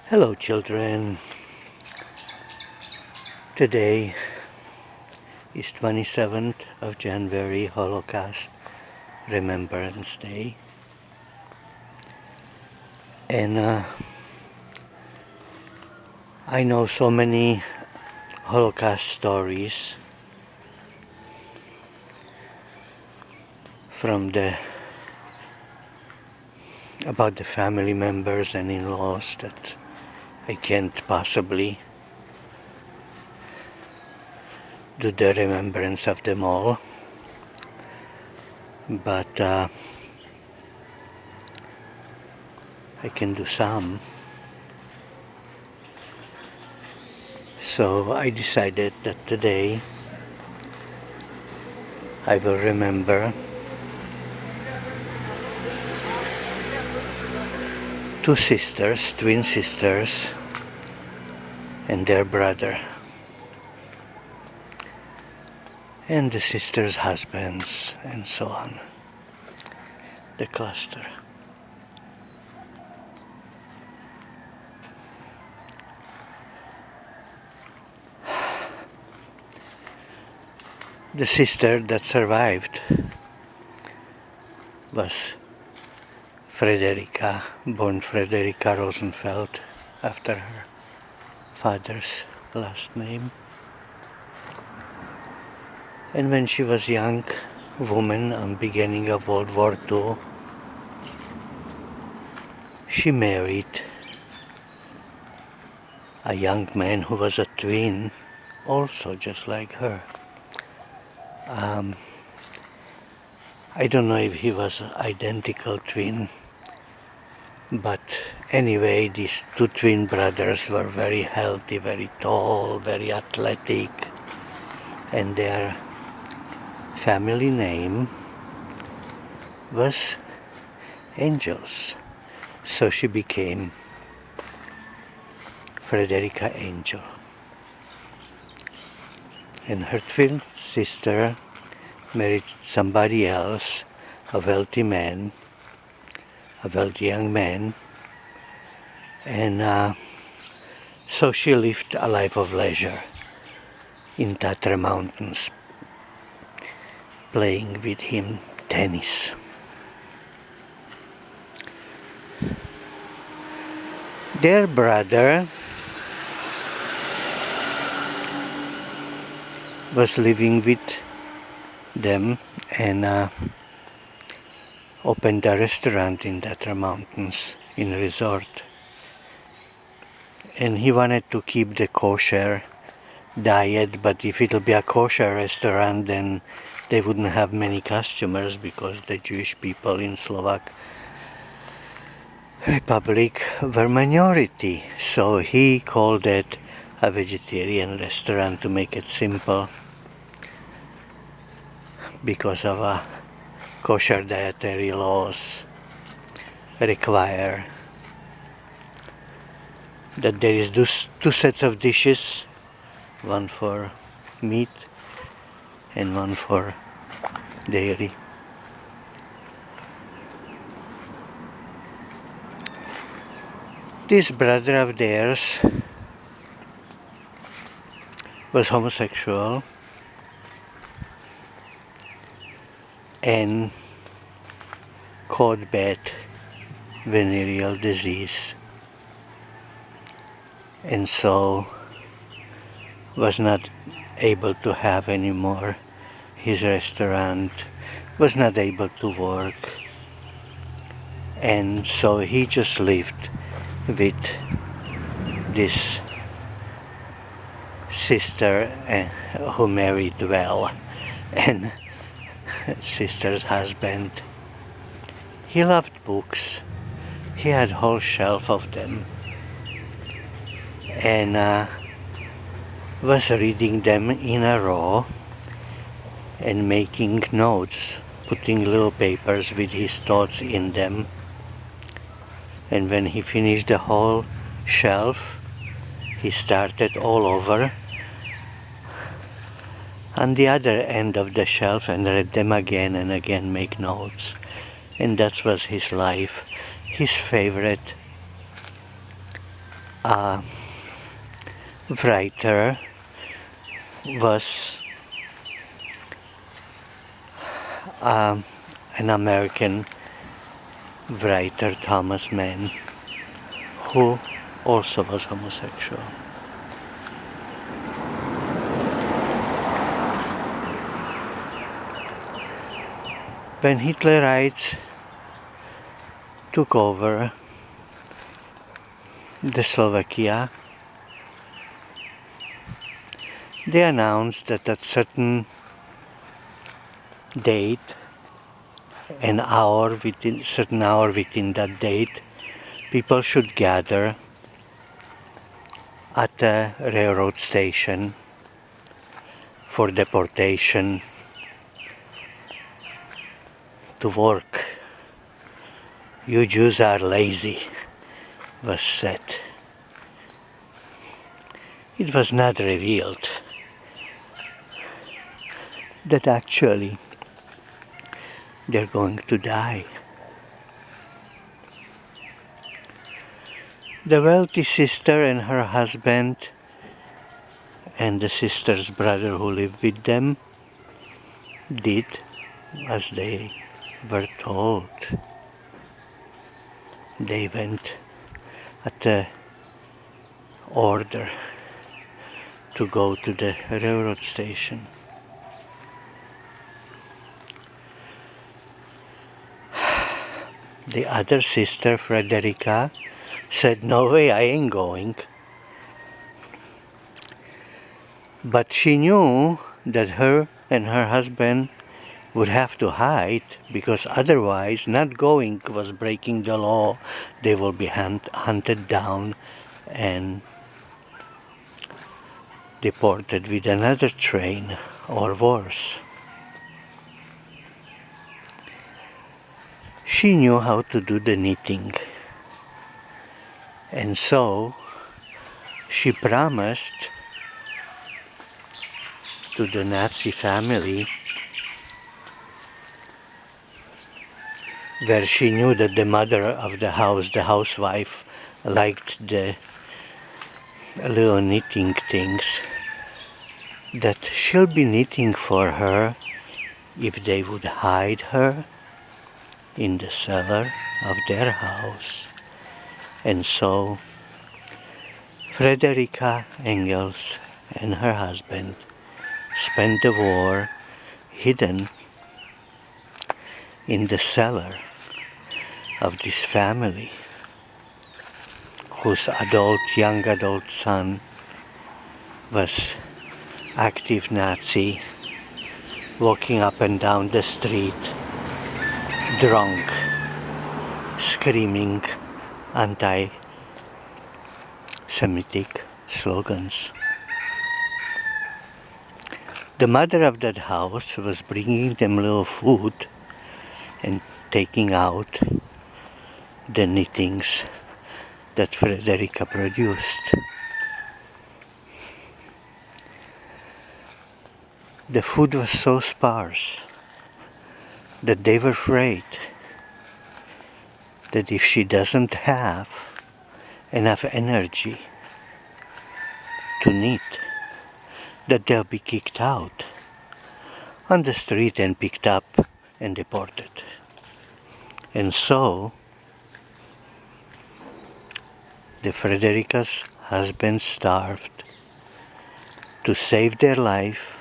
Hello, children. Today is 27th of January, Holocaust Remembrance Day. And I know so many Holocaust stories about the family members and in-laws that I can't possibly do the remembrance of them all. But I can do some. So I decided that today I will remember two sisters, twin sisters, and their brother, and the sisters' husbands, and so on. The cluster. The sister that survived was Frederica, born Frederica Rosenfeld, after her father's last name. And when she was a young woman on beginning of World War II, she married a young man who was a twin, also just like her. I don't know if he was an identical twin, but anyway, these two twin brothers were very healthy, very tall, very athletic, and their family name was Engels. So she became Frederica Engels. And her twin sister married somebody else, a wealthy man, a wealthy young man, and so she lived a life of leisure in Tatra Mountains, playing with him tennis. Their brother was living with them and opened a restaurant in Tatra Mountains in a resort. And he wanted to keep the kosher diet, but if it'll be a kosher restaurant, then they wouldn't have many customers because the Jewish people in Slovak Republic were minority. So he called it a vegetarian restaurant to make it simple, because of kosher dietary laws require that there is two sets of dishes, one for meat and one for dairy. This brother of theirs was homosexual and caught bad venereal disease, and so was not able to have anymore his restaurant, was not able to work, and so he just lived with this sister who married well, and sister's husband. He loved books. He had a whole shelf of them, and was reading them in a row and making notes, putting little papers with his thoughts in them. And when he finished the whole shelf, he started all over on the other end of the shelf and read them again and again, make notes. And that was his life. His favorite a writer was an American writer, Thomas Mann, who also was homosexual. When Hitlerites took over the Slovakia, they announced that at certain date, certain hour within that date, people should gather at a railroad station for deportation to work. You Jews are lazy, was said. It was not revealed that actually they're going to die. The wealthy sister and her husband and the sister's brother who lived with them did as they were told. They went at the order to go to the railroad station. The other sister, Frederica, said, "No way, I ain't going." But she knew that her and her husband would have to hide, because otherwise not going was breaking the law. They will be hunted down and deported with another train or worse. She knew how to do the knitting, and so she promised to the Nazi family, where she knew that the mother of the house, the housewife, liked the little knitting things, that she'll be knitting for her if they would hide her in the cellar of their house. And so Frederica Engels and her husband spent the war hidden in the cellar of this family, whose young adult son was active Nazi, walking up and down the street, drunk, screaming anti-Semitic slogans. The mother of that house was bringing them little food and taking out the knittings that Frederica produced. The food was so sparse that they were afraid that if she doesn't have enough energy to knit, that they'll be kicked out on the street and picked up and deported. And so the Frederica's husband starved to save their life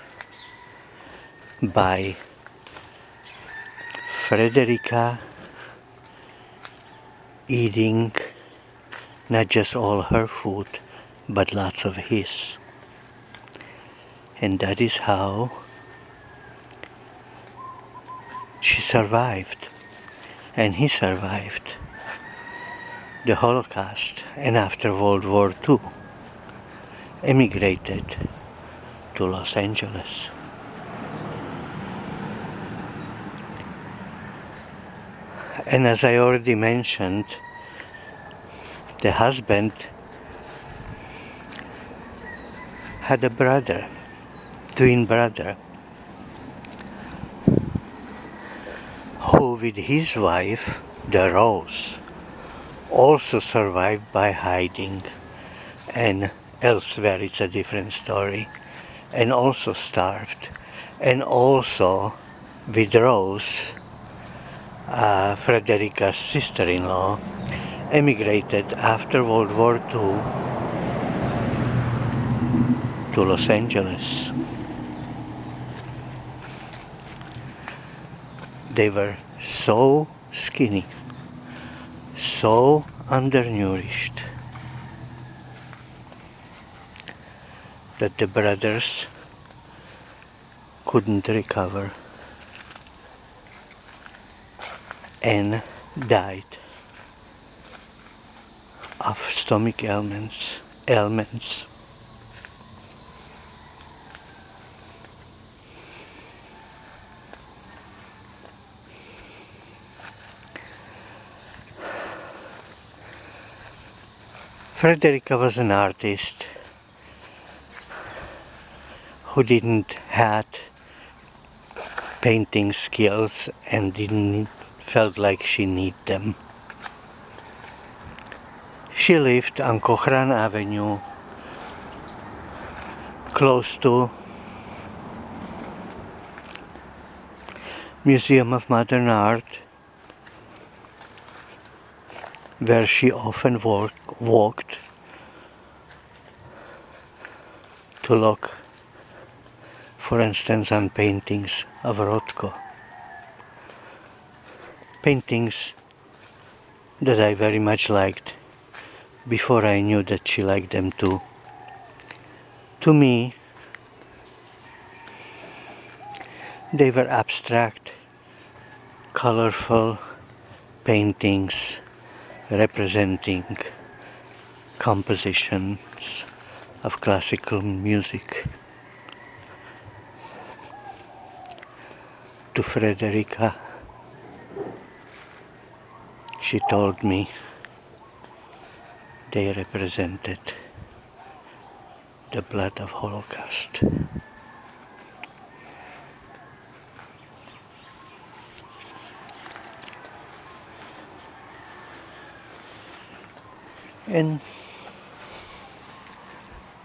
by Frederica eating not just all her food, but lots of his. And that is how she survived, and he survived the Holocaust, and after World War II emigrated to Los Angeles. And as I already mentioned, the husband had a brother, twin brother, who with his wife, the Rose, also survived by hiding and elsewhere it's a different story, and also starved, and also with Rose, Frederica's sister-in-law, emigrated after World War II to Los Angeles. They were so skinny, so undernourished, that the brothers couldn't recover and died of stomach ailments. Frederica was an artist who didn't had painting skills and didn't felt like she need them. She lived on Cochran Avenue, close to Museum of Modern Art, where she often walked to look, for instance, on paintings of Rothko. Paintings that I very much liked before I knew that she liked them too. To me, they were abstract, colorful paintings representing compositions of classical music. To Frederica, she told me they represented the blood of Holocaust. And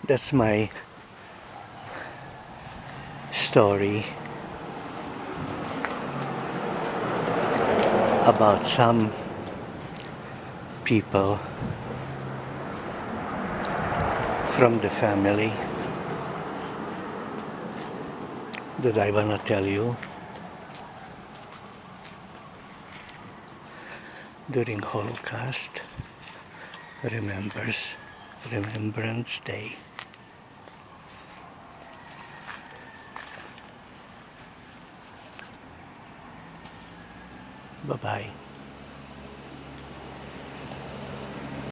that's my story about some people from the family that I wanna tell you during Holocaust Remembrance Day. Bye-bye.